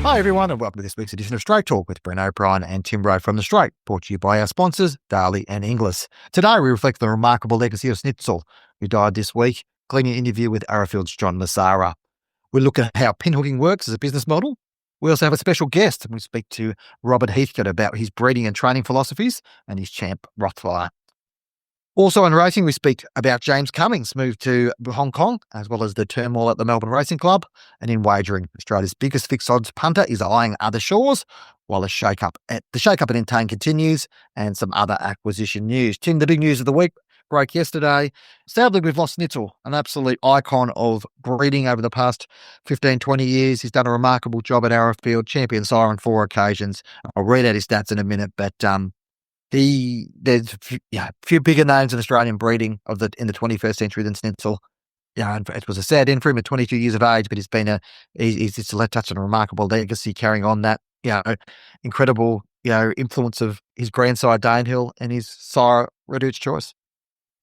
Hi everyone and welcome to this week's edition of Straight Talk with Bren O'Brien and Tim Rowe from The Straight, brought to you by our sponsors, Darley and Inglis. Today we reflect the remarkable legacy of Snitzel, who died this week, including an interview with Arrowfield's John Messara. We look at how pinhooking works as a business model. We also have a special guest, and we speak to Robert Heathcote about his breeding and training philosophies and his champ, Rothfire. Also in racing, we speak about James Cummings' move to Hong Kong, as well as the turmoil at the Melbourne Racing Club. And in wagering, Australia's biggest fixed odds punter is eyeing other shores, while the shake-up at Entain continues, and some other acquisition news. Tim, the big news of the week broke yesterday. Sadly, we've lost Snitzel, an absolute icon of breeding over the past 15, 20 years. He's done a remarkable job at Arrowfield, champion sire on 4 occasions. I'll read out his stats in a minute, but there's a few bigger names in Australian breeding in the 21st century than Snitzel. And it was a sad end for him at 22 years of age, but he's just touched on a remarkable legacy, carrying on that incredible influence of his grandsire Danehill and his sire Reduce Choice.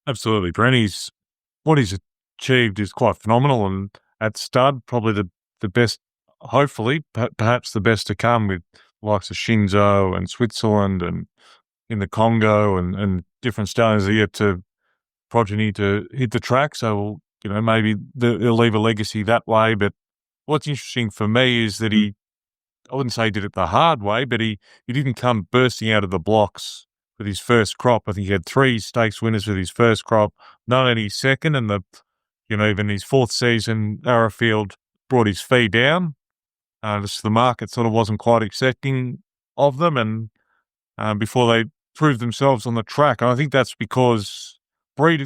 Absolutely, Bren. What he's achieved is quite phenomenal, and at stud, probably the best. Hopefully, perhaps the best to come, with likes of Shinzo and Switzerland and in the Congo and different stallions that yet to progeny to hit the track. So, maybe they'll leave a legacy that way. But what's interesting for me is that I wouldn't say he did it the hard way, but he didn't come bursting out of the blocks with his first crop. I think he had 3 stakes winners with his first crop, not only his second, and even his 4th season, Arrowfield brought his fee down. The market sort of wasn't quite accepting of them, and before they proved themselves on the track. And I think that's because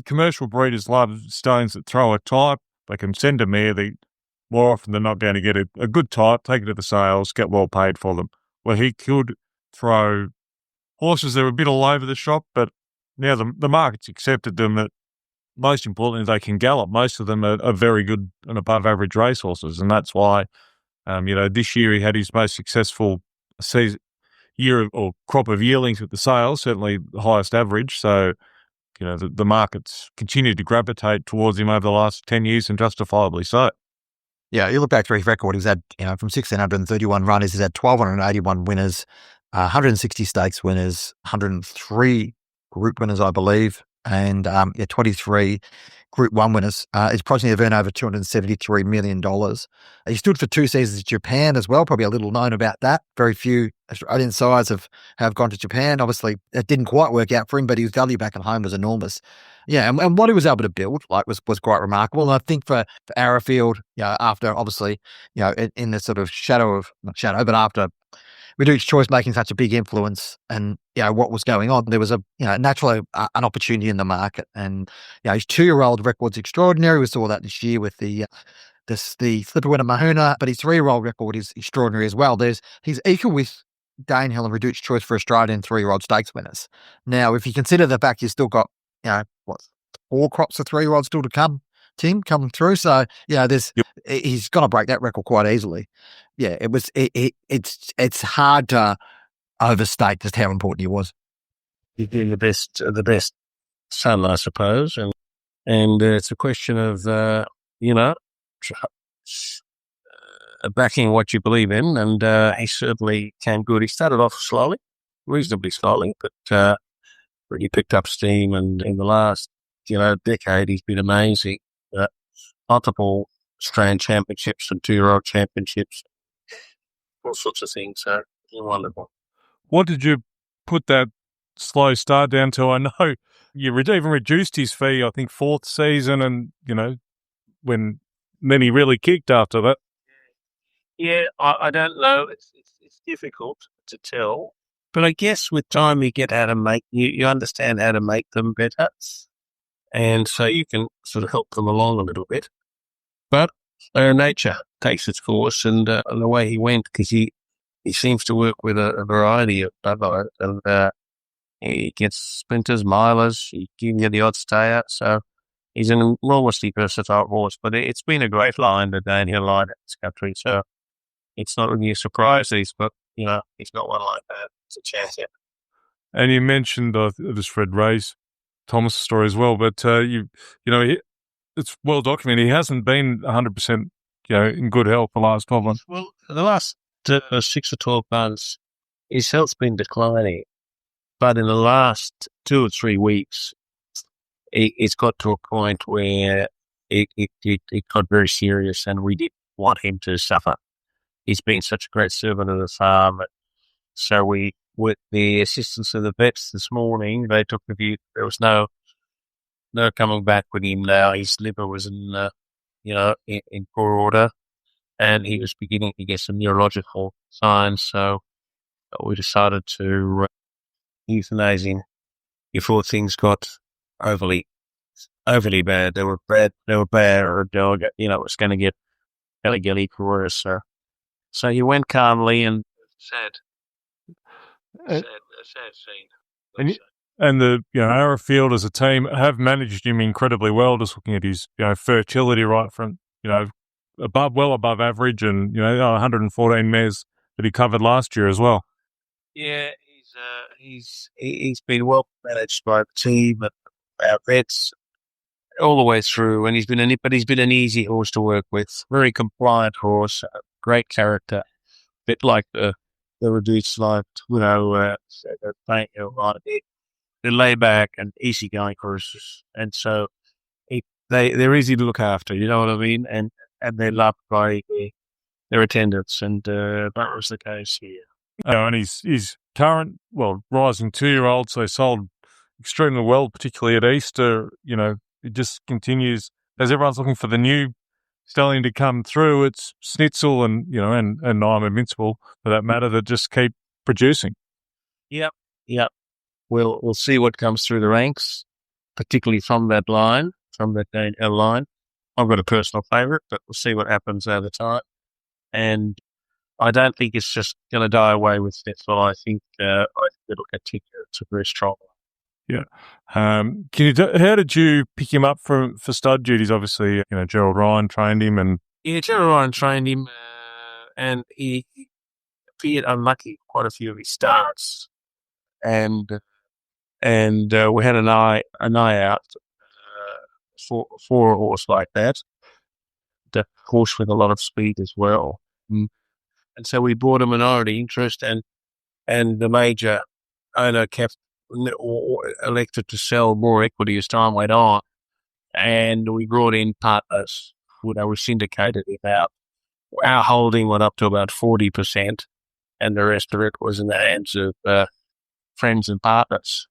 commercial breeders love stallions that throw a type. They can send a mare, they more often than not going to get a good type, take it to the sales, get well paid for them. Well, he could throw horses that were a bit all over the shop, but now the market's accepted them. That most importantly, they can gallop. Most of them are very good and above average racehorses, and that's why this year he had his most successful season. Crop of yearlings with the sales, certainly the highest average. So, the market's continued to gravitate towards him over the last 10 years, and justifiably so. Yeah, you look back through his record, he's had, from 1,631 runners, he's had 1,281 winners, 160 stakes winners, 103 group winners, I believe, and 23 Group 1 winners. His progeny have earned over $273 million. He stood for 2 seasons in Japan as well, probably a little known about that. Very few Australian sires have gone to Japan. Obviously, it didn't quite work out for him, but his value back at home was enormous. Yeah, and what he was able to build was quite remarkable. And I think for Arrowfield, after obviously, in the sort of but after Reduce Choice making such a big influence, and what was going on, there was naturally an opportunity in the market, and his 2-year-old record's extraordinary. We saw that this year with the slipper winner Mahuna, but his 3-year-old record is extraordinary as well. He's equal with Danehill and Reduce Choice for Australian 3-year-old stakes winners. Now, if you consider the fact you've still got 4 crops of 3-year-olds still to come, Tim, coming through. So, he's going to break that record quite easily. Yeah, it's hard to overstate just how important he was. He's been the best son, I suppose. And it's a question of, backing what you believe in. And he certainly came good. He started off reasonably slowly, but really picked up steam. And in the last, decade, he's been amazing. Multiple Australian championships and 2-year-old championships, all sorts of things. So wonderful. What did you put that slow start down to? I know you even reduced his fee, I think, 4th season, and, then he really kicked after that. Yeah, I don't know. It's difficult to tell. But I guess with time you get how to make, you understand how to make them better. And so you can sort of help them along a little bit. But nature takes its course, and the way he went, because he seems to work with a variety of buffalo, and he gets sprinters, milers, he can get the odd stayer. So he's an enormously versatile horse. But it's been a great line, the Danehill line in this country. So it's not really a surprise that he's got one like that. It's a chance. Yeah. And you mentioned this Fred Ray's Thomas story as well, but it's well documented. He hasn't been 100%, in good health the last 12 months. Well, the last 6 or 12 months, his health's been declining. But in the last 2 or 3 weeks, it's got to a point where it got very serious, and we didn't want him to suffer. He's been such a great servant of the farm. So we, with the assistance of the vets this morning, they took the view there was no coming back with him now. His liver was in poor order, and he was beginning to get some neurological signs. So we decided to euthanize him before things got overly bad. They were bad, or it was going to get worse. So he went calmly, and sad scene. And the Arrowfield as a team have managed him incredibly well. Just looking at his fertility, right from well above average, and 114 mares that he covered last year as well. Yeah, he's been well managed by the team and our vets all the way through, and he's been an easy horse to work with. Very compliant horse, great character, bit like the reduced life, they're laid back and easygoing horses, and so they're easy to look after. You know what I mean? And they're loved by their attendants, and that was the case here. And he's current, rising 2-year-old, so sold extremely well, particularly at Easter. It just continues as everyone's looking for the new stallion to come through. It's Snitzel and I'm Invincible for that matter that just keep producing. Yep. We'll see what comes through the ranks, particularly from that line, from that line. I've got a personal favourite, but we'll see what happens over time. And I don't think it's just going to die away with Snitzel. I think it'll continue. It's a very strong one. Yeah. How did you pick him up for stud duties? Obviously, Gerald Ryan trained him, and Gerald Ryan trained him, and he appeared unlucky quite a few of his starts, and we had an eye out for a horse like that, the horse with a lot of speed as well, and so we bought a minority interest, and the major owner elected to sell more equity as time went on, and we brought in partners. We syndicated him out. Our holding went up to about 40%, and the rest of it was in the hands of friends and partners.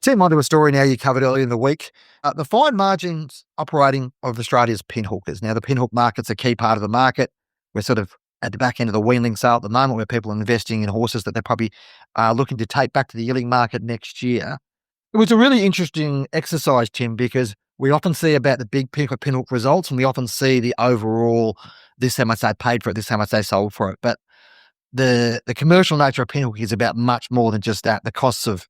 Tim, onto a story now you covered earlier in the week. The fine margins operating of Australia's pinhookers. Now, the pinhook market's a key part of the market. We're sort of at the back end of the weanling sale at the moment, where people are investing in horses that they're probably looking to take back to the yearling market next year. It was a really interesting exercise, Tim, because we often see about the big pinhook results, and we often see the overall, this how much they paid for it, this how much they sold for it. But the commercial nature of pinhook is about much more than just that. The costs of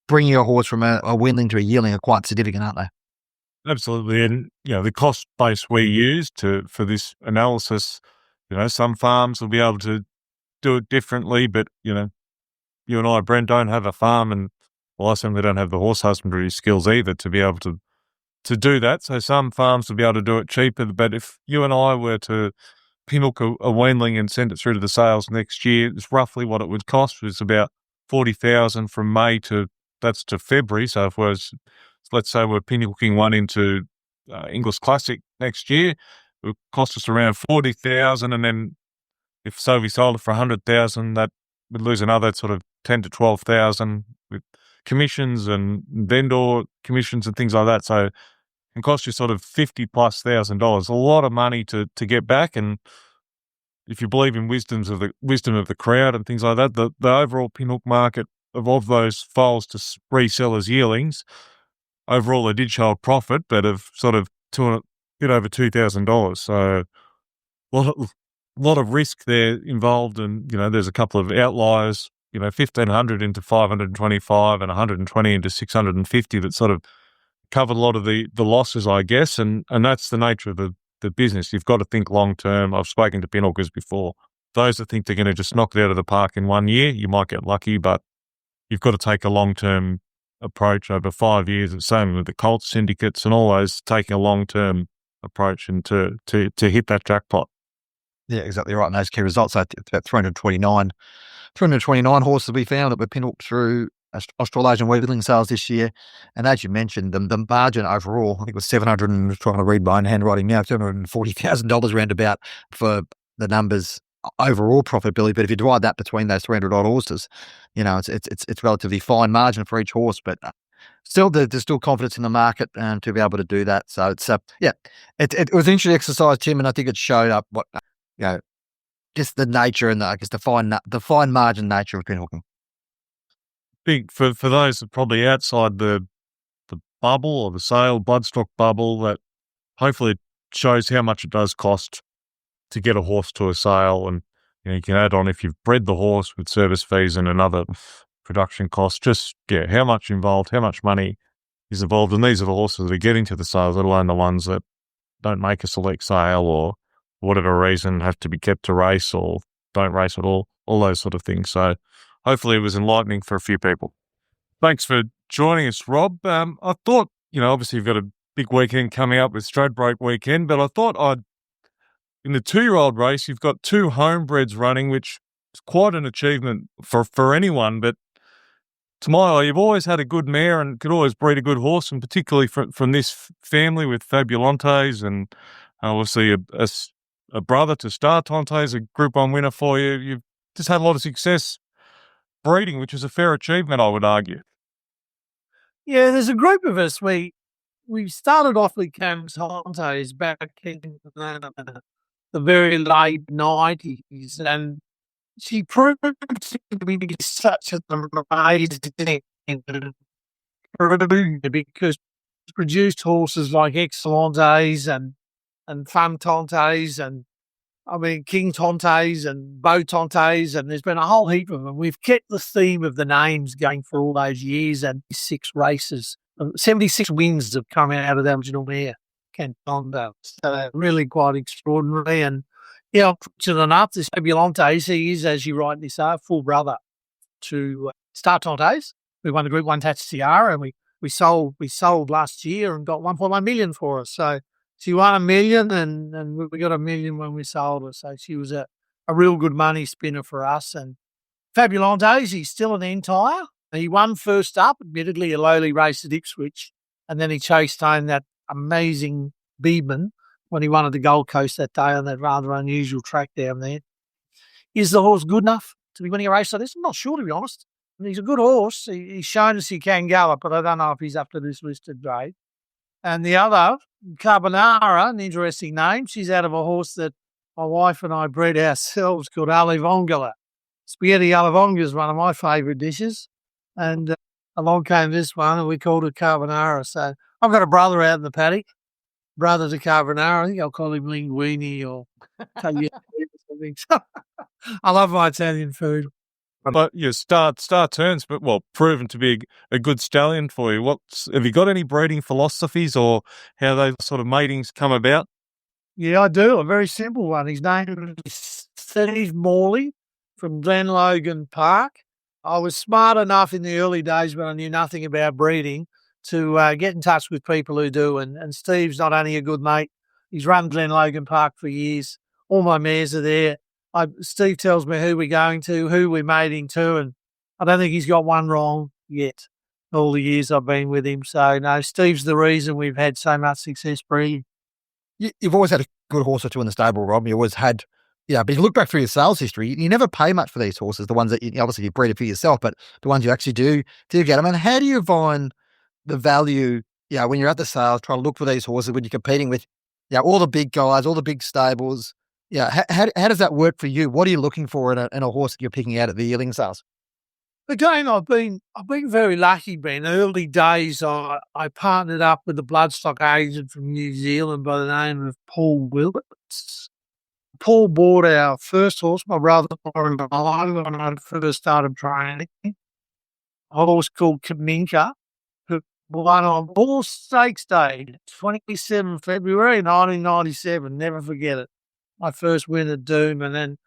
bringing a horse from a weanling to a yearling are quite significant, aren't they? Absolutely. And, the cost base we use for this analysis, some farms will be able to do it differently, but, you and I, Bren, don't have a farm, and I certainly don't have the horse husbandry skills either to be able to do that. So some farms will be able to do it cheaper, but if you and I were to pinhook a weanling and send it through to the sales next year, it's roughly what it would cost. It's about 40,000 from May to February. So if let's say we're pinhooking one into English Classic next year, it would cost us around 40,000, and then if we sold it for 100,000, that would lose another sort of 10 to 12,000 with commissions and vendor commissions and things like that. So it can cost you sort of $50,000+, a lot of money to get back. And if you believe in wisdom of the crowd and things like that, the overall pinhook market of those foals to resell as yearlings, overall they did show a profit, but of sort of a bit over $2,000. So a lot of risk there involved, and there's a couple of outliers. 1,500 into 525 and 120 into 650 that sort of covered a lot of the losses, I guess, and that's the nature of the business. You've got to think long term. I've spoken to pinhookers before. Those that think they're going to just knock it out of the park in 1 year, you might get lucky, but you've got to take a long term approach over 5 years. The same with the Colt syndicates and all those, taking a long term approach and to hit that jackpot. Yeah, exactly right. And those key results, so it's about 329 horses we found that were pinhooked through Australasian wheeling sales this year. And as you mentioned, the margin overall, I think it was 700, and trying to read my own handwriting now, $740,000 roundabout for the numbers overall profitability. But if you divide that between those 300 odd horses, it's relatively fine margin for each horse, but still, there's still confidence in the market to be able to do that. So it's it was an interesting exercise, Tim, and I think it showed up what just the nature and the fine margin nature of pinhooking. Big for those that probably outside the bubble or the sale bloodstock bubble, that hopefully it shows how much it does cost to get a horse to a sale, and you can add on if you've bred the horse with service fees and another production cost. Just how much involved, how much money is involved, and these are the horses that are getting to the sales, let alone the ones that don't make a select sale or whatever reason have to be kept to race or don't race at all those sort of things. So hopefully it was enlightening for a few people. Thanks for joining us, Rob. I thought, obviously you've got a big weekend coming up with Stradbroke weekend, but I thought in the 2-year-old race, you've got 2 homebreds running, which is quite an achievement for anyone, but to my eye, you've always had a good mare and could always breed a good horse, and particularly from this family with Fabulantes, and obviously a brother to Star Tontes, a Group 1 winner for you. You've just had a lot of success breeding, which is a fair achievement, I would argue. Yeah, there's a group of us. We started off with Cam Tontes back in the very late 90s, and she proved to be such an amazing because produced horses like Excellentes and Femme Tontes and King Tontes and Beau Tontes, and there's been a whole heap of them. We've kept the theme of the names going for all those years, and 6 races, 76 wins have come out of the original mare, Ken Tonto. So really quite extraordinary. And fortunate enough, this Fabulantes, he is, as you rightly say, a full brother to Star Tontes. We won the Group 1 Tatch Sierra, and we sold last year and got 1.1 million for us. So she won $1 million, and we got $1 million when we sold her. So she was a real good money spinner for us. And Fabulantes, he's still an entire. He won first up, admittedly a lowly race at Ipswich, and then he chased home that amazing Beebman when he won at the Gold Coast that day on that rather unusual track down there. Is the horse good enough to be winning a race like this? I'm not sure, to be honest. He's a good horse. He's shown us he can gallop, but I don't know if he's up to this listed grade. And the other, Carbonara, an interesting name. She's out of a horse that my wife and I bred ourselves called Alivongola. Spaghetti Alivonga is one of my favourite dishes. And along came this one, and we called it Carbonara. So I've got a brother out in the paddock, brother to Carbonara. I think I'll call him Linguini or Tagliatelle or something. I love my Italian food. But your star turns, but proven to be a good stallion for you. Have you got any breeding philosophies or how those sort of matings come about? Yeah, I do. A very simple one. His name is Steve Morley from Glenlogan Park. I was smart enough in the early days when I knew nothing about breeding to get in touch with people who do. And Steve's not only a good mate, he's run Glenlogan Park for years. All my mares are there. Steve tells me who we're going to, who we're mating to, and I don't think he's got one wrong yet, all the years I've been with him. So, no, Steve's the reason we've had so much success breeding. You've always had a good horse or two in the stable, Rob. You always had, but you look back through your sales history, you never pay much for these horses, the ones that obviously you breed it for yourself, but the ones you actually do get them. And how do you find the value, when you're at the sales, trying to look for these horses when you're competing with, all the big guys, all the big stables? How does that work for you? What are you looking for in a horse that you're picking out at the yearling sales? Again, I've been very lucky, Ben. Early days, I partnered up with a bloodstock agent from New Zealand by the name of Paul Willetts. Paul bought our first horse, my brother and I, when I first started training, a horse called Kaminka, who won on Bull Stakes Day, 27 February 1997. Never forget it. My first win at Doom, and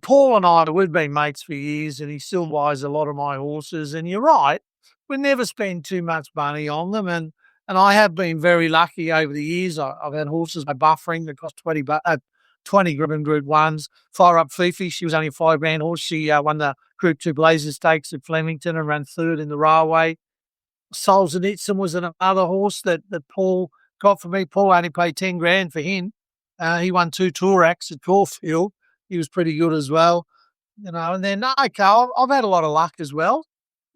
Paul and I, we've been mates for years, and he still buys a lot of my horses. And you're right, we never spend too much money on them, and I have been very lucky over the years. I've had horses by buffering that cost 20 Group 1s. Fire Up Fifi, she was only a $5,000 horse. She won the Group 2 Blazer Stakes at Flemington and ran third in the railway. Snitzel was another horse that Paul got for me. Paul only paid $10,000 for him. He won 2 tour acts at Caulfield. He was pretty good as well. And then, okay, I've had a lot of luck as well.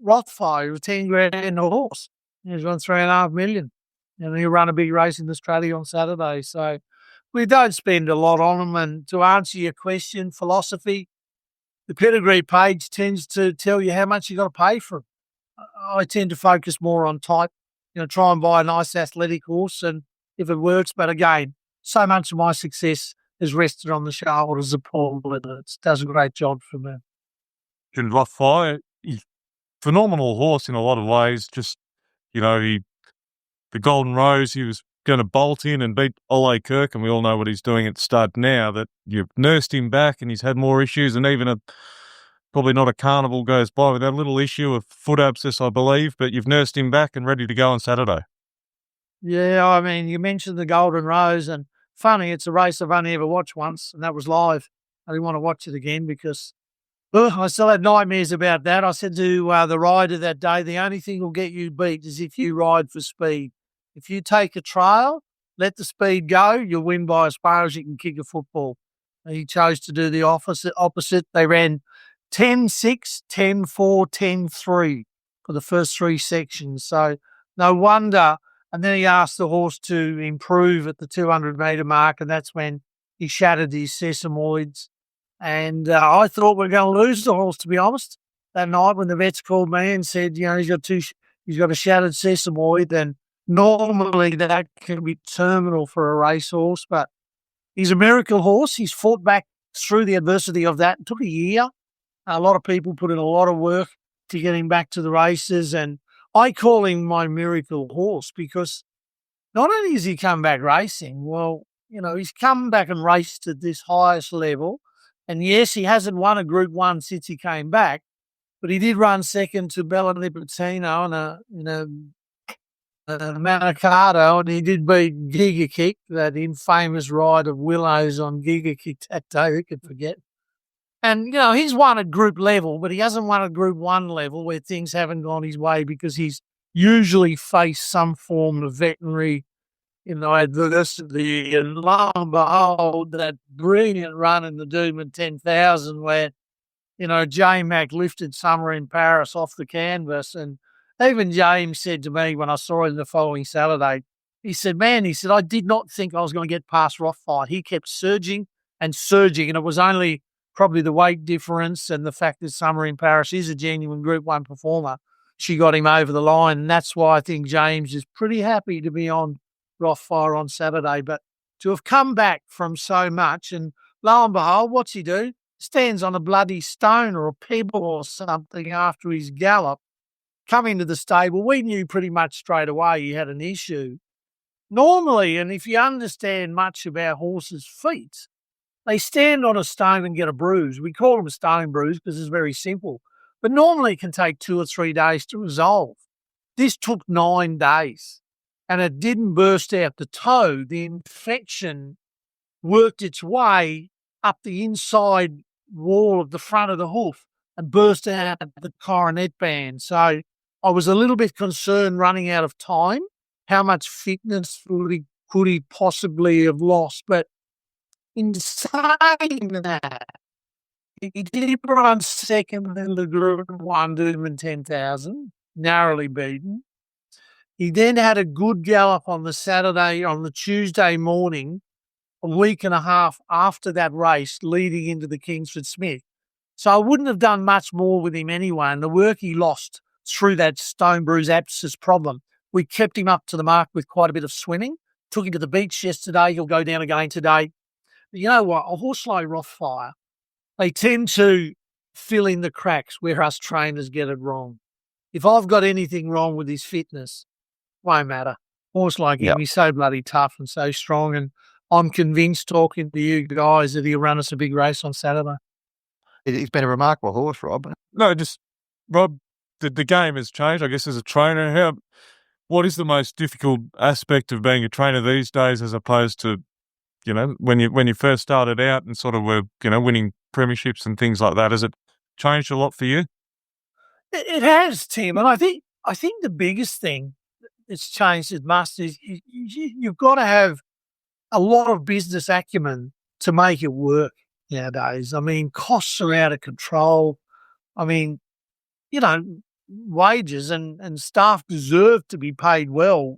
Rothfire was $10,000 a horse. He's won $3.5 million. And he'll run a big race in Australia on Saturday. So we don't spend a lot on them. And to answer your question, philosophy, the pedigree page tends to tell you how much you got to pay for them. I tend to focus more on type, try and buy a nice athletic horse, and if it works. But again, so much of my success is rested on the shoulders of Paul, and it does a great job for me. Rothfire, phenomenal horse in a lot of ways. Just, the Golden Rose, he was going to bolt in and beat Ole Kirk, and we all know what he's doing at stud now, that you've nursed him back and he's had more issues, and even probably not a carnival goes by with that little issue of foot abscess, I believe, but you've nursed him back and ready to go on Saturday. Yeah, I mean, you mentioned the Golden Rose, and funny, it's a race I've only ever watched once, and that was live. I didn't want to watch it again because I still had nightmares about that. I said to the rider that day, the only thing will get you beat is if you ride for speed. If you take a trail, let the speed go, you'll win by as far as you can kick a football. And he chose to do the opposite. They ran 10-6, 10-4, 10-3 for the first 3 sections. So no wonder. And then he asked the horse to improve at the 200-metre mark, and that's when he shattered his sesamoids. And I thought we were going to lose the horse, to be honest, that night when the vets called me and said, he's got a shattered sesamoid, and normally that can be terminal for a racehorse, but he's a miracle horse. He's fought back through the adversity of that. It took a year. A lot of people put in a lot of work to get him back to the races, and I call him my miracle horse because not only has he come back racing, well, he's come back and raced at this highest level. And yes, he hasn't won a Group 1 since he came back, but he did run second to Bella Nipontino in a Manicato, and he did beat Giga Kick, that infamous ride of Willows on Giga Kick that day. Who could forget? And, he's won at group level, but he hasn't won at Group 1 level where things haven't gone his way because he's usually faced some form of veterinary, adversity. And lo and behold, that brilliant run in the Doomman 10,000 where, J-Mac lifted Summer in Paris off the canvas. And even James said to me when I saw him the following Saturday, he said, I did not think I was going to get past Rothfire. He kept surging and surging, and it was only probably the weight difference and the fact that Summer in Paris is a genuine Group 1 performer. She got him over the line, and that's why I think James is pretty happy to be on Rothfire on Saturday. But to have come back from so much, and lo and behold, what's he do? Stands on a bloody stone or a pebble or something after his gallop. Coming to the stable, we knew pretty much straight away he had an issue. Normally, and if you understand much about horses' feet, they stand on a stone and get a bruise. We call them a stone bruise because it's very simple. But normally it can take 2 or 3 days to resolve. This took 9 days, and it didn't burst out the toe. The infection worked its way up the inside wall of the front of the hoof and burst out the coronet band. So I was a little bit concerned running out of time, how much fitness could he possibly have lost. But in saying that, he did run second in the Group 1 Doomman 10,000, narrowly beaten. He then had a good gallop on the Tuesday morning, a week and a half after that race, leading into the Kingsford Smith. So I wouldn't have done much more with him anyway. And the work he lost through that stone bruise abscess problem, we kept him up to the mark with quite a bit of swimming. Took him to the beach yesterday. He'll go down again today. But you know what? A horse like Rothfire, they tend to fill in the cracks where us trainers get it wrong. If I've got anything wrong with his fitness, won't matter. Horse like him, he's so bloody tough and so strong. And I'm convinced, talking to you guys, that he'll run us a big race on Saturday. He's been a remarkable horse, Rob. No, just, Rob, the game has changed, I guess, as a trainer. What is the most difficult aspect of being a trainer these days as opposed to when you first started out and sort of were, winning premierships and things like that? Has it changed a lot for you? It has, Tim, and I think the biggest thing that's changed as much is you've got to have a lot of business acumen to make it work nowadays. I mean, costs are out of control. I mean, wages and staff deserve to be paid well,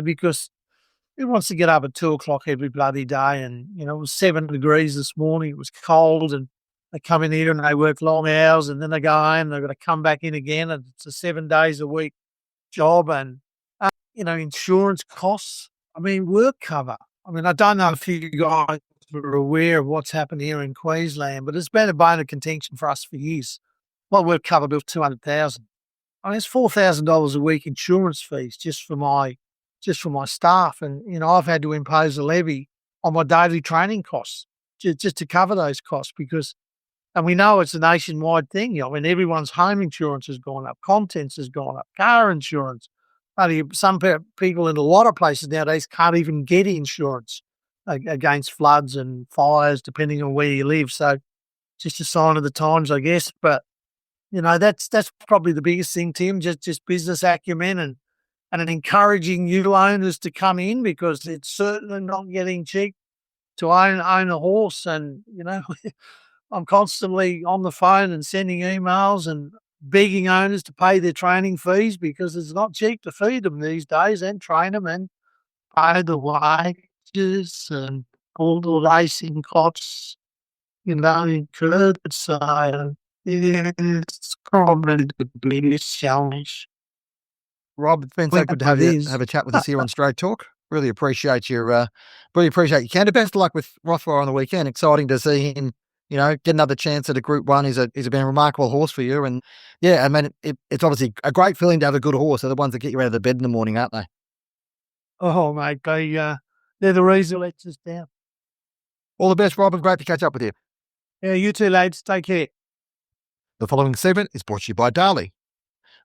because who wants to get up at 2:00 every bloody day? And, it was 7 degrees this morning. It was cold, and they come in here and they work long hours, and then they go home. They've got to come back in again. And it's a 7 days a week job, and, insurance costs. I mean, work cover. I mean, I don't know if you guys are aware of what's happened here in Queensland, but it's been a bone of contention for us for years. My work cover bill $200,000. I mean, it's $4,000 a week insurance fees just for my staff, and I've had to impose a levy on my daily training costs just to cover those costs and we know it's a nationwide thing. I mean, everyone's home insurance has gone up, contents has gone up, car insurance. Some people in a lot of places nowadays can't even get insurance against floods and fires, depending on where you live. So, just a sign of the times, I guess. But that's probably the biggest thing, Tim. Just business acumen and encouraging new owners to come in, because it's certainly not getting cheap to own a horse. And I'm constantly on the phone and sending emails and begging owners to pay their training fees, because it's not cheap to feed them these days and train them and pay the wages and all the racing costs, incurred. So it's probably the biggest challenge. Rob, it's been so good to have a chat with us here on Straight Talk. Really appreciate your candor. Best of luck with Rothfire on the weekend. Exciting to see him, get another chance at a Group 1. He's been a remarkable horse for you. And yeah, I mean, it's obviously a great feeling to have a good horse. They're the ones that get you out of the bed in the morning, aren't they? Oh, mate, they're the reason that lets us down. All the best, Rob, and great to catch up with you. Yeah, you too, lads. Take care. The following segment is brought to you by Darley.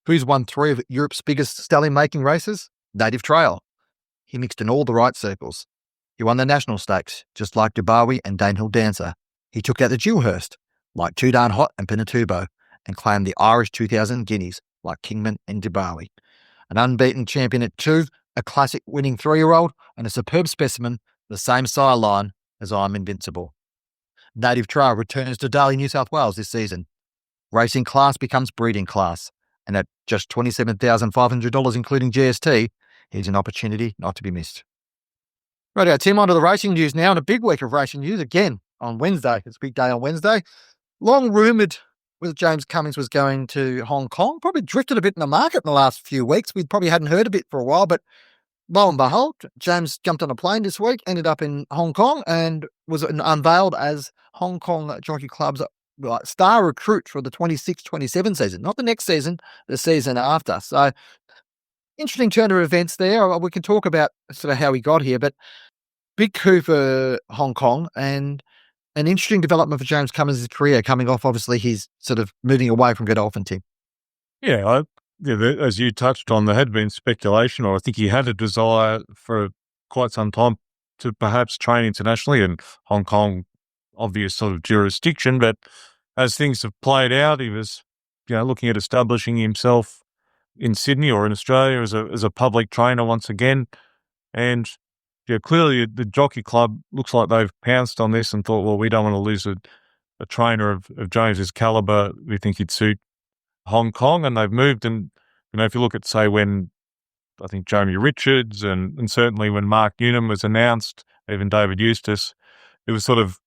Who's won 3 of Europe's biggest stallion-making races? Native Trail. He mixed in all the right circles. He won the National Stakes, just like Dubawi and Danehill Dancer. He took out the Dewhurst, like Too Darn Hot and Pinatubo, and claimed the Irish 2000 Guineas, like Kingman and Dubawi. An unbeaten champion at 2, a classic winning 3-year-old, and a superb specimen, the same sire line as I'm Invincible. Native Trail returns to Darley, New South Wales this season. Racing class becomes breeding class, and at just $27,500 including GST, here's an opportunity not to be missed. Right, Tim, on to the racing news now, and a big week of racing news again on Wednesday. It's a big day on Wednesday. Long rumoured whether James Cummings was going to Hong Kong. Probably drifted a bit in the market in the last few weeks. We probably hadn't heard a bit for a while, but lo and behold, James jumped on a plane this week, ended up in Hong Kong, and was unveiled as Hong Kong Jockey Club's star recruit for the 26-27 season. Not the next season, the season after. So, interesting turn of events there. We can talk about sort of how he got here, but big coup for Hong Kong and an interesting development for James Cummings' career, coming off, obviously, he's sort of moving away from Godolphin, Tim. Yeah, as you touched on, there had been speculation, or I think he had a desire for quite some time to perhaps train internationally, and Hong Kong, obvious sort of jurisdiction. But as things have played out, he was, looking at establishing himself in Sydney or in Australia as a public trainer once again. And clearly the Jockey Club looks like they've pounced on this and thought, well, we don't want to lose a trainer of James's caliber. We think he'd suit Hong Kong, and they've moved. And, if you look at, say, when I think Jamie Richards and certainly when Mark Newnham was announced, even David Eustace, it was sort of,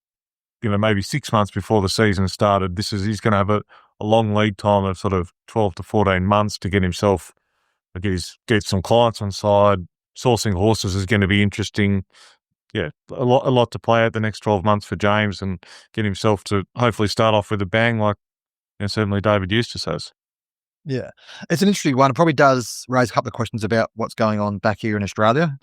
maybe 6 months before the season started. He's going to have a long lead time of sort of 12 to 14 months to get himself, get some clients on side. Sourcing horses is going to be interesting. Yeah, a lot to play out the next 12 months for James, and get himself to hopefully start off with a bang like certainly David Eustace has. Yeah, it's an interesting one. It probably does raise a couple of questions about what's going on back here in Australia.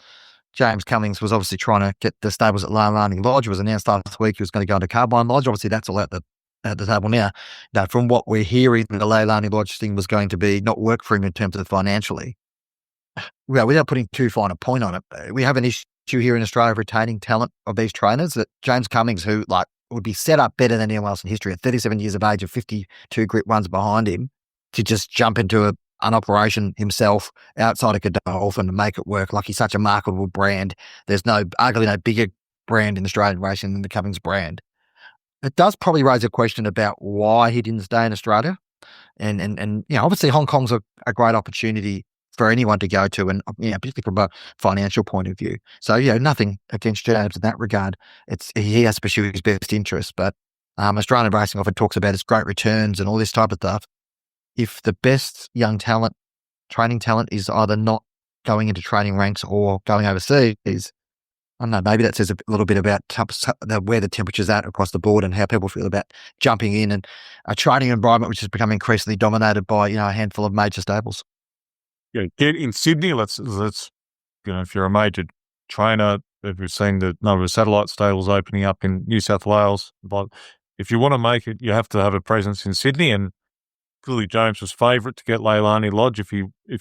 James Cummings was obviously trying to get the stables at Leilani Lodge. It was announced last week he was going to go into Carbine Lodge. Obviously, that's all at the table now. Now, from what we're hearing, the Leilani Lodge thing was going to be not work for him in terms of financially. Well, without putting too fine a point on it, we have an issue issue here in Australia of retaining talent of these trainers, that James Cummings, who like would be set up better than anyone else in history at 37 years of age, of 52 Group 1s behind him, to just jump into an operation himself outside of Godolphin and make it work. Like, he's such a marketable brand. There's arguably no bigger brand in Australian racing than the Cummings brand. It does probably raise a question about why he didn't stay in Australia. And obviously Hong Kong's a great opportunity for anyone to go to, and particularly from a financial point of view. So nothing against James in that regard. He has to pursue his best interests, but Australian racing often talks about its great returns and all this type of stuff. If the best young talent, training talent, is either not going into training ranks or going overseas, I don't know, maybe that says a little bit about where the temperature's at across the board and how people feel about jumping in and a training environment which has become increasingly dominated by a handful of major stables. Yeah, get in Sydney. Let's if you're a major trainer, if we've seen the number of satellite stables opening up in New South Wales, but if you want to make it, you have to have a presence in Sydney. And clearly, James was favourite to get Leilani Lodge if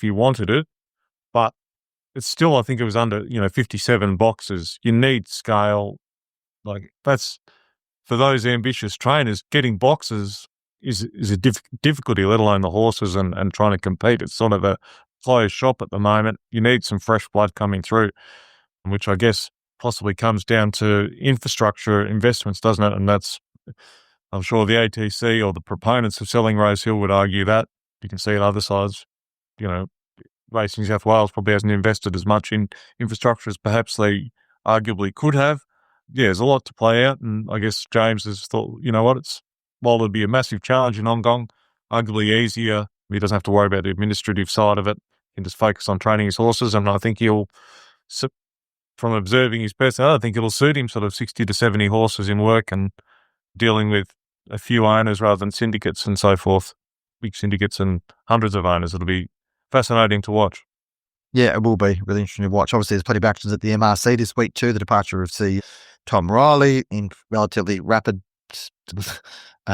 he wanted it, but it's still, I think it was under 57 boxes. You need scale. Like, that's for those ambitious trainers. Getting boxes is a difficulty, let alone the horses and trying to compete. It's sort of a closed shop at the moment. You need some fresh blood coming through, which I guess possibly comes down to infrastructure investments, doesn't it? And that's, I'm sure the ATC or the proponents of selling Rosehill would argue that. You can see it other sides. Racing South Wales probably hasn't invested as much in infrastructure as perhaps they arguably could have. Yeah, there's a lot to play out, and I guess James has thought, while it'd be a massive challenge in Hong Kong, arguably easier. He doesn't have to worry about the administrative side of it. He can just focus on training his horses, and I think from observing his personnel, I think it'll suit him, sort of 60 to 70 horses in work and dealing with a few owners rather than syndicates and so forth, big syndicates and hundreds of owners. It'll be fascinating to watch. Yeah, it will be really interesting to watch. Obviously, there's plenty of actions at the MRC this week too. The departure of Tom Riley in relatively rapid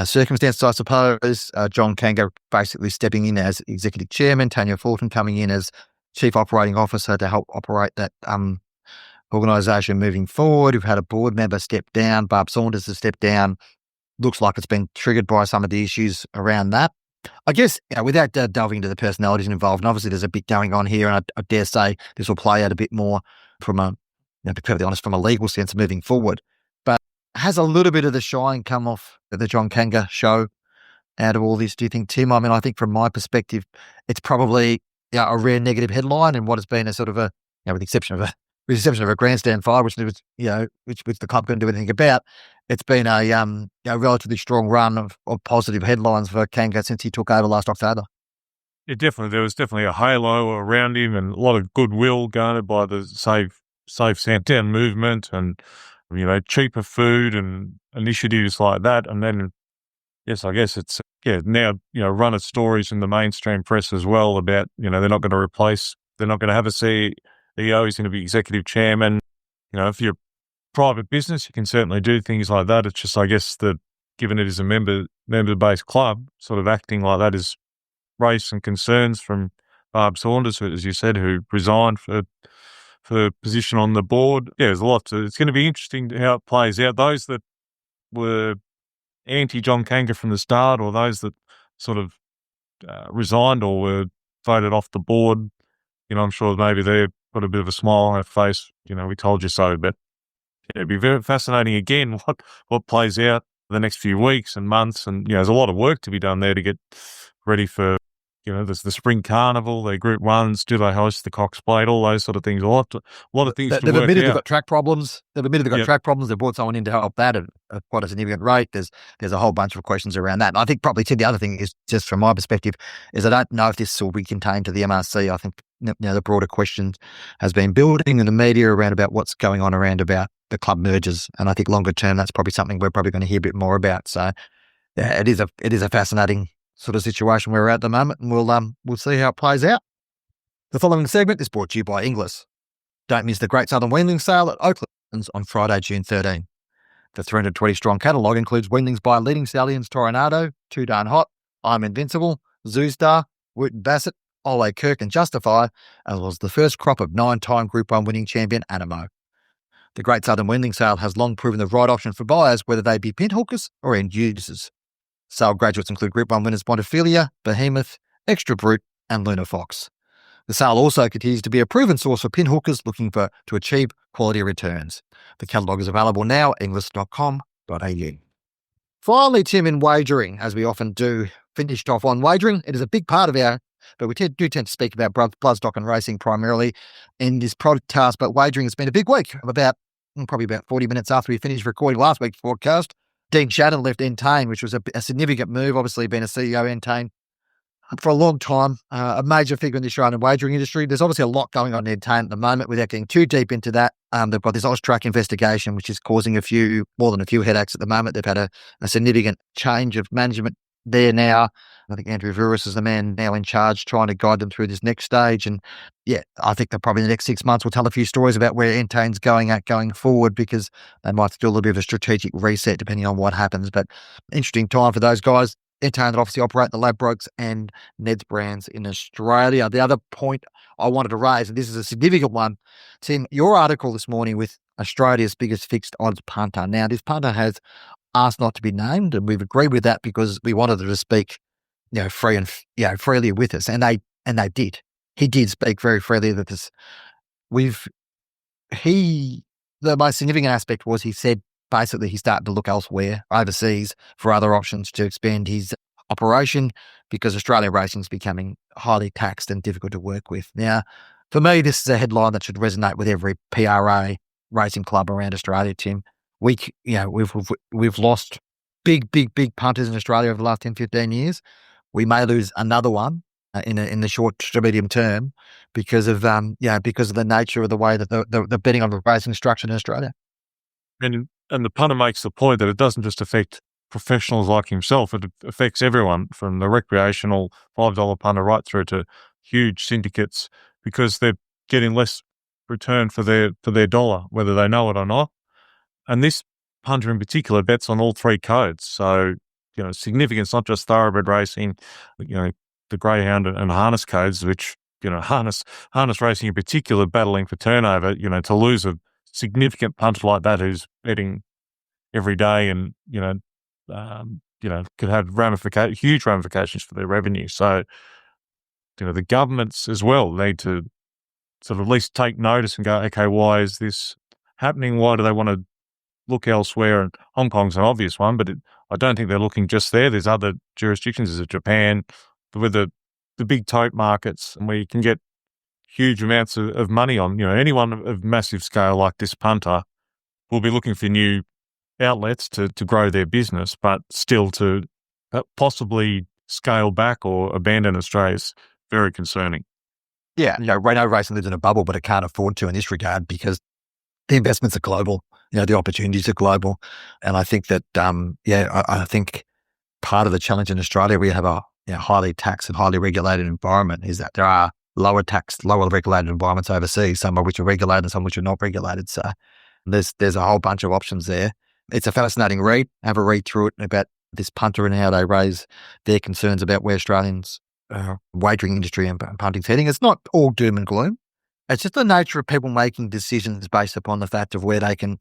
circumstances, I suppose. John Kanga basically stepping in as executive chairman. Tanya Fulton coming in as chief operating officer to help operate that organisation moving forward. We've had a board member step down. Barb Saunders has stepped down. Looks like it's been triggered by some of the issues around that. I guess, without delving into the personalities involved, and obviously there's a bit going on here, and I dare say this will play out a bit more from to be perfectly honest, from a legal sense moving forward. But has a little bit of the shine come off the John Kanga show out of all this, do you think, Tim? I mean, I think from my perspective, it's probably a rare negative headline in what has been a sort of with the exception of a grandstand fire, which was, which the club couldn't do anything about. It's been a relatively strong run of positive headlines for Kanga since he took over last October. There was definitely a halo around him and a lot of goodwill garnered by the Safe Santown movement and, cheaper food and initiatives like that. And then, yes, I guess it's, now, run of stories in the mainstream press as well about, they're not going to have a CEO, he's going to be executive chairman. If you're private business, you can certainly do things like that. It's just, I guess, that given it is a member-based club, sort of acting like that is raised some concerns from Barb Saunders, as you said, who resigned for position on the board. Yeah, there's a lot it's going to be interesting how it plays out. Those that were anti-John Kanga from the start, or those that sort of resigned or were voted off the board, I'm sure maybe they've got a bit of a smile on their face. We told you so, but it'd be very fascinating again what plays out the next few weeks and months. And, there's a lot of work to be done there to get ready for, there's the spring carnival, the Group 1s, do they host the Cox Plate, all those sort of things. A lot of things to work out. They've admitted they've got track problems. They've brought someone in to help that at quite a significant rate. There's a whole bunch of questions around that. And I think probably, Tim, the other thing is, just from my perspective, is I don't know if this will be contained to the MRC. I think, the broader question has been building in the media around about what's going on around about the club mergers. And I think longer term, that's probably something we're probably going to hear a bit more about. So yeah, it is a fascinating sort of situation where we're at the moment, and we'll see how it plays out. The following segment is brought to you by Inglis. Don't miss the Great Southern Weanling Sale at Oaklands on Friday, June 13. The 320-strong catalogue includes weanlings by leading stallions Toronado, Too Darn Hot, I'm Invincible, Zoostar, Wooten Bassett, Ole Kirk and Justify, as well as the first crop of 9-time Group 1 winning champion Animo. The Great Southern Winding Sale has long proven the right option for buyers, whether they be pinhookers or end users. Sale graduates include Group 1 winners Montefilia, Behemoth, Extra Brute, and Luna Fox. The sale also continues to be a proven source for pinhookers looking to achieve quality returns. The catalogue is available now at english.com.au. Finally, Tim, in wagering, as we often do, finished off on wagering. It is a big part of but we do tend to speak about bloodstock and racing primarily in this podcast, but wagering has been a big week. Probably about 40 minutes after we finished recording last week's podcast, Dean Shannon left Entain, which was a significant move, obviously being a CEO of Entain for a long time, a major figure in the Australian wagering industry. There's obviously a lot going on in Entain at the moment without getting too deep into that. They've got this Austrac investigation, which is causing more than a few headaches at the moment. They've had a significant change of management there now. I think Andrew Vuris is the man now in charge, trying to guide them through this next stage. And yeah, I think that probably in the next 6 months we'll tell a few stories about where Entain's going forward, because they might do a little bit of a strategic reset depending on what happens. But interesting time for those guys. Entain that obviously operate the Ladbrokes and Ned's brands in Australia. The other point I wanted to raise, and this is a significant one, Tim, your article this morning with Australia's biggest fixed odds punter. Now, this punter has asked not to be named, and we've agreed with that because we wanted her to speak, freely with us, and they did. He did speak very freely with us. The most significant aspect was he said basically he's starting to look elsewhere, overseas, for other options to expand his operation because Australian racing is becoming highly taxed and difficult to work with. Now, for me, this is a headline that should resonate with every PRA racing club around Australia, Tim. We've lost big punters in Australia over the last 10, 15 years. We may lose another one in the short to medium term because of the nature of the way that the betting on the racing is structured in Australia. And the punter makes the point that it doesn't just affect professionals like himself, it affects everyone from the recreational $5 punter right through to huge syndicates, because they're getting less return for their dollar, whether they know it or not. And this punter in particular bets on all three codes. So, significance, not just thoroughbred racing, the greyhound and harness codes, which, harness racing in particular, battling for turnover, to lose a significant punter like that who's betting every day and, could have huge ramifications for their revenue. So, the governments as well need to sort of at least take notice and go, okay, why is this happening? Why do they want to look elsewhere? And Hong Kong's an obvious one, but I don't think they're looking just there. There's other jurisdictions, there's Japan, with the big tote markets, and where you can get huge amounts of money on. Anyone of massive scale like this punter will be looking for new outlets to grow their business, but still to possibly scale back or abandon Australia is very concerning. Yeah, Renault Racing lives in a bubble, but it can't afford to in this regard because the investments are global. The opportunities are global. And I think that, I think part of the challenge in Australia, we have a highly taxed and highly regulated environment, is that there are lower taxed, lower regulated environments overseas, some of which are regulated and some which are not regulated. So there's a whole bunch of options there. It's a fascinating read. Have a read through it about this punter and how they raise their concerns about where Australians' wagering industry and punting's heading. It's not all doom and gloom. It's just the nature of people making decisions based upon the fact of where they can,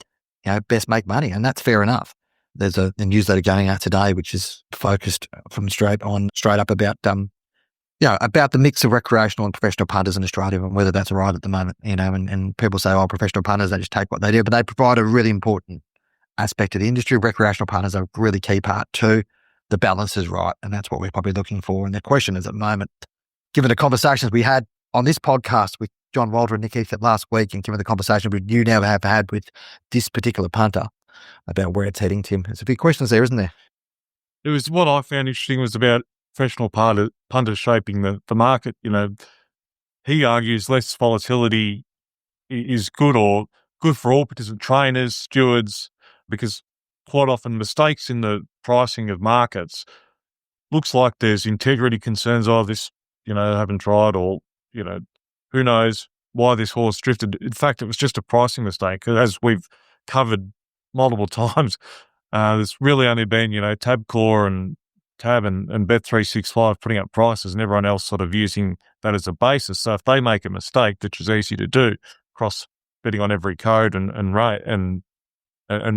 best make money, and that's fair enough. There's a newsletter going out today which is focused from straight up about about the mix of recreational and professional punters in Australia and whether that's right at the moment. And people say, professional punters, they just take what they do, but they provide a really important aspect of the industry. Recreational punters are a really key part too. The balance is right, and that's what we're probably looking for. And the question is, at the moment, given the conversations we had on this podcast with John Walter and Nick Heathcote last week, and given the conversation you now have had with this particular punter about where it's heading, Tim, there's a few questions there, isn't there? It was what I found interesting was about professional punters shaping the market. He argues less volatility is good for all participant trainers, stewards, because quite often mistakes in the pricing of markets looks like there's integrity concerns. This, haven't tried, or, who knows why this horse drifted. In fact, it was just a pricing mistake. As we've covered multiple times, there's really only been, Tabcorp and Tab and Bet365 putting up prices and everyone else sort of using that as a basis. So if they make a mistake, which is easy to do across betting on every code and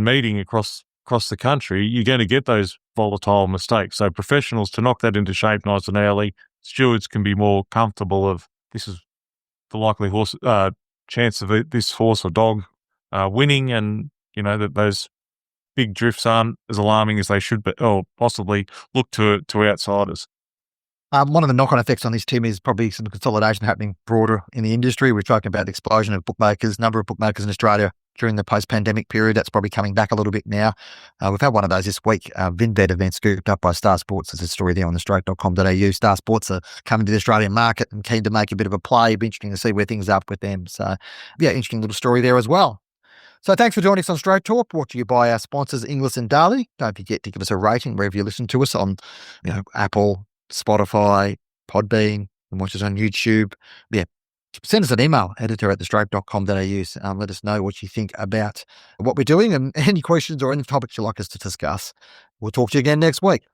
meeting across the country, you're going to get those volatile mistakes. So professionals, to knock that into shape nice and early, stewards can be more comfortable of this is the likely chance of this horse or dog winning, and that those big drifts aren't as alarming as they should be, or possibly look to outsiders. One of the knock-on effects on this, Tim, is probably some consolidation happening broader in the industry. We're talking about the explosion of bookmakers, number of bookmakers in Australia during the post-pandemic period. That's probably coming back a little bit now. We've had one of those this week, VinBet event scooped up by Star Sports. There's a story there on thestroke.com.au. Star Sports are coming to the Australian market and keen to make a bit of a play. It'd be interesting to see where things are up with them. So, yeah, interesting little story there as well. So thanks for joining us on Stroke Talk, brought to you by our sponsors, Inglis and Darley. Don't forget to give us a rating wherever you listen to us on Apple, Spotify, Podbean, and watch us on YouTube. Yeah, send us an email, editor@thestroke.com.au. Let us know what you think about what we're doing and any questions or any topics you'd like us to discuss. We'll talk to you again next week.